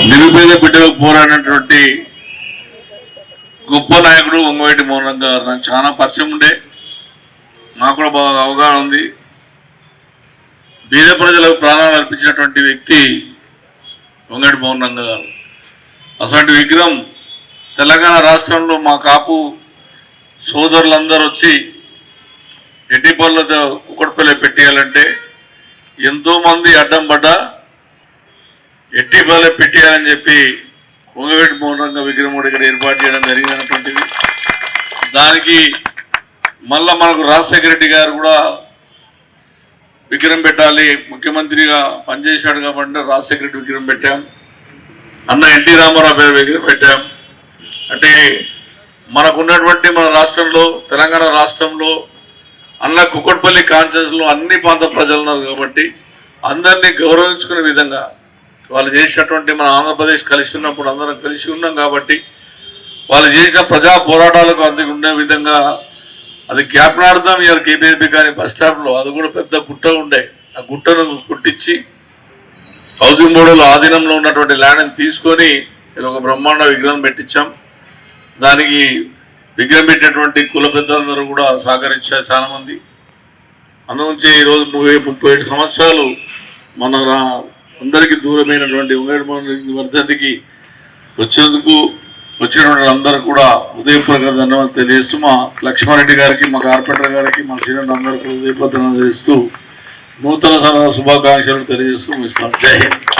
నిరుపేద బిడ్డలకు పోరాడినటువంటి గొప్ప నాయకుడు వంగవీటి మోహన్ గారు. నాకు చాలా పరిచయం ఉండే, నాకు కూడా బాగా అవగాహన ఉంది. బీద ప్రజలకు ప్రాణాలు అర్పించినటువంటి వ్యక్తి వంగవీటి మోహన్ గారు. అటువంటి విగ్రహం తెలంగాణ రాష్ట్రంలో మా కాపు సోదరులందరూ వచ్చి ఎడ్డిపల్లితో కుక్కడపల్లి పెట్టేయాలంటే ఎంతోమంది అడ్డం పడ్డా ఎట్టిపల్లి పెట్టేయాలని చెప్పి వంగవీటి మోహన్ విగ్రహం కూడా ఇక్కడ ఏర్పాటు చేయడం జరిగినటువంటిది. దానికి మళ్ళా మనకు రాజశేఖర రెడ్డి గారు కూడా విగ్రహం పెట్టాలి, ముఖ్యమంత్రిగా పనిచేశాడు కాబట్టి రాజశేఖర రెడ్డి విగ్రహం పెట్టాం. అన్న ఎన్టీ రామారావు పేరు విగ్రహం పెట్టాం. అంటే మనకున్నటువంటి మన రాష్ట్రంలో తెలంగాణ రాష్ట్రంలో అన్న కుక్కట్పల్లి కాన్స్టిట్యూన్సీలో అన్ని ప్రాంత ప్రజలు ఉన్నారు కాబట్టి అందరినీ గౌరవించుకునే విధంగా వాళ్ళు చేసినటువంటి మన ఆంధ్రప్రదేశ్ కలిసి ఉన్నప్పుడు అందరం కలిసి ఉన్నాం కాబట్టి వాళ్ళు చేసిన ప్రజా పోరాటాలకు అందుకు ఉండే విధంగా అది జ్ఞాపనార్థం ఇవాళ కేబీఎస్పీ కానీ బస్ స్టాప్లో అది కూడా పెద్ద గుట్ట ఉండే, ఆ గుట్టను కుట్టించి హౌసింగ్ బోర్డులో ఆధీనంలో ఉన్నటువంటి ల్యాండ్ని తీసుకొని ఒక బ్రహ్మాండ విగ్రహం పెట్టించాం. దానికి విగ్రహం పెట్టినటువంటి కుల పెద్దలందరూ కూడా సహకరించారు చాలామంది. అందుగురించి ఈరోజు 37 సంవత్సరాలు మన అందరికీ దూరమైనటువంటి వంగవీటి మోహన్ వర్ధంతికి వచ్చినటువంటి అందరూ కూడా ఉదయపూర్వక ధన్యవాదాలు తెలియజేస్తూ మా లక్ష్మారెడ్డి గారికి, మా కార్పొరేటర్ గారికి, మా సీనియర్ అందరికీ ఉదయపూర్వక తెలియజేస్తూ నూతన శుభాకాంక్షలు తెలియజేస్తూ ముగిస్తాం. జై హింద్.